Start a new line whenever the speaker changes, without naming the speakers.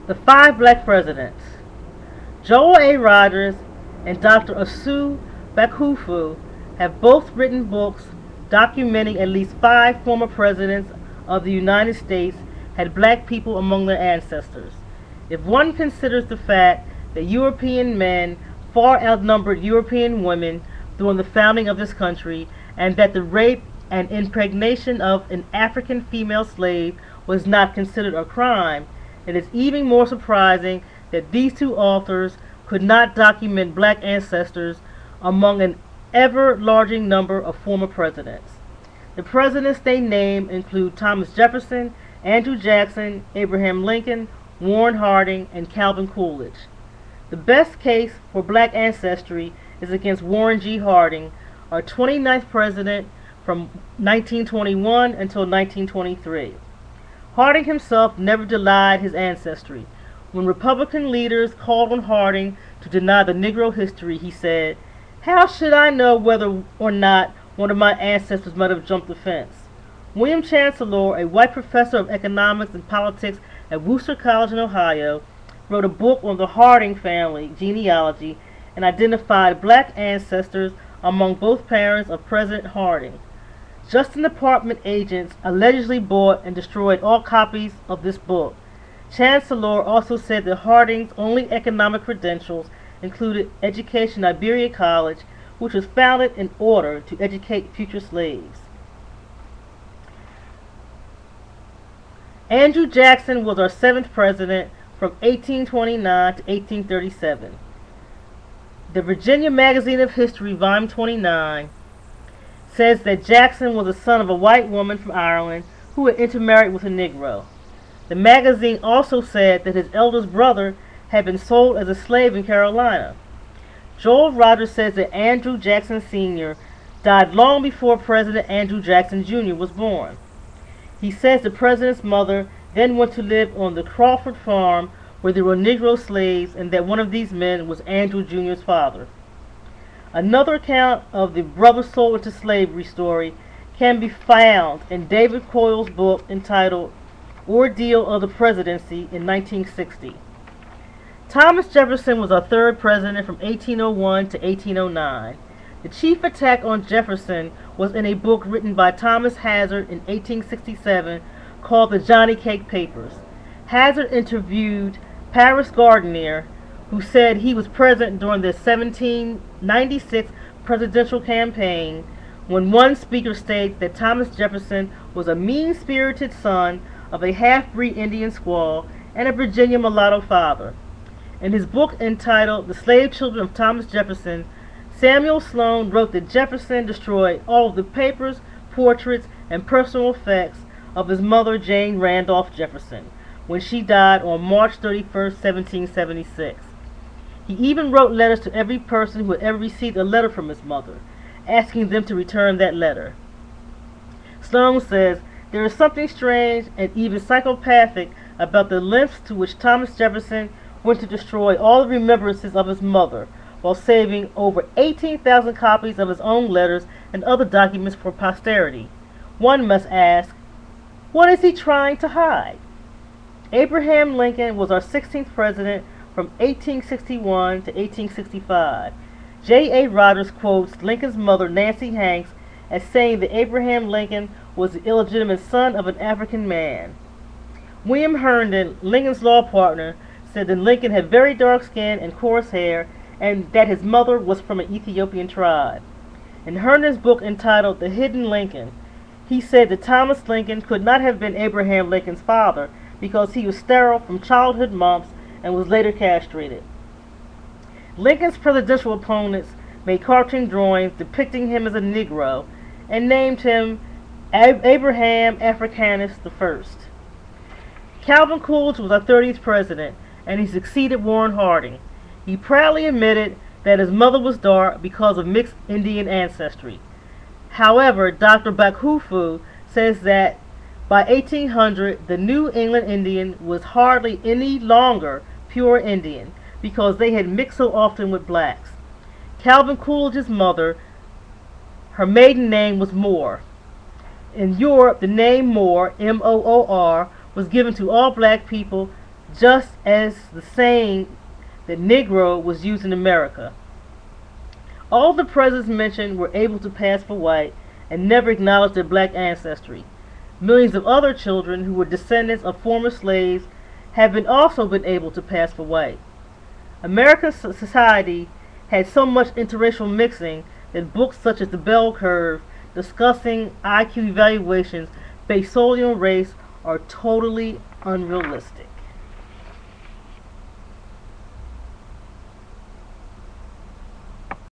The Five Black Presidents. Joel A. Rogers and Dr. Asu Bakufu have both written books documenting at least five former presidents of the United States had black people among their ancestors. If one considers the fact that European men far outnumbered European women during the founding of this country, and that the rape and impregnation of an African female slave was not considered a crime, it is even more surprising that these two authors could not document black ancestors among an ever-larging number of former presidents. The presidents they name include Thomas Jefferson, Andrew Jackson, Abraham Lincoln, Warren Harding, and Calvin Coolidge. The best case for black ancestry is against Warren G. Harding, our 29th president from 1921 until 1923. Harding himself never denied his ancestry. When Republican leaders called on Harding to deny the Negro history, he said, "How should I know whether or not one of my ancestors might have jumped the fence?" William Chancellor, a white professor of economics and politics at Worcester College in Ohio, wrote a book on the Harding family genealogy and identified black ancestors among both parents of President Harding. Justice Department agents allegedly bought and destroyed all copies of this book. Chancellor also said that Harding's only economic credentials included education at Iberia College, which was founded in order to educate future slaves. Andrew Jackson was our seventh president from 1829 to 1837. The Virginia Magazine of History, Volume 29, says that Jackson was the son of a white woman from Ireland who had intermarried with a Negro. The magazine also said that his eldest brother had been sold as a slave in Carolina. Joel Rogers says that Andrew Jackson Sr. died long before President Andrew Jackson Jr. was born. He says the president's mother then went to live on the Crawford farm where there were Negro slaves, and that one of these men was Andrew Jr.'s father. Another account of the brother sold into slavery story can be found in David Coyle's book entitled Ordeal of the Presidency in 1960. Thomas Jefferson was our third president from 1801 to 1809. The chief attack on Jefferson was in a book written by Thomas Hazard in 1867 called the Johnny Cake Papers. Hazard interviewed Paris Gardenier, who said he was present during the 1796 presidential campaign, when one speaker states that Thomas Jefferson was a mean-spirited son of a half-breed Indian squaw and a Virginia mulatto father. In his book entitled The Slave Children of Thomas Jefferson, Samuel Sloan wrote that Jefferson destroyed all of the papers, portraits, and personal effects of his mother, Jane Randolph Jefferson, when she died on March 31, 1776. He even wrote letters to every person who had ever received a letter from his mother, asking them to return that letter. Sloan says, "There is something strange and even psychopathic about the lengths to which Thomas Jefferson went to destroy all the remembrances of his mother, while saving over 18,000 copies of his own letters and other documents for posterity. One must ask, what is he trying to hide?" Abraham Lincoln was our 16th president from 1861 to 1865. J. A. Rogers quotes Lincoln's mother, Nancy Hanks, as saying that Abraham Lincoln was the illegitimate son of an African man. William Herndon, Lincoln's law partner, said that Lincoln had very dark skin and coarse hair, and that his mother was from an Ethiopian tribe. In Herndon's book entitled The Hidden Lincoln, he said that Thomas Lincoln could not have been Abraham Lincoln's father because he was sterile from childhood mumps and was later castrated. Lincoln's presidential opponents made cartoon drawings depicting him as a Negro and named him Abraham Africanus I. Calvin Coolidge was our 30th president, and he succeeded Warren Harding. He proudly admitted that his mother was dark because of mixed Indian ancestry. However, Dr. Bakufu says that by 1800, the New England Indian was hardly any longer pure Indian because they had mixed so often with blacks. Calvin Coolidge's mother, her maiden name was Moore. In Europe, the name Moor, M-O-O-R, was given to all black people just as the saying that Negro was used in America. All the presidents mentioned were able to pass for white and never acknowledged their black ancestry. Millions of other children who were descendants of former slaves have also been able to pass for white. American society had so much interracial mixing that books such as The Bell Curve discussing IQ evaluations based solely on race are totally unrealistic.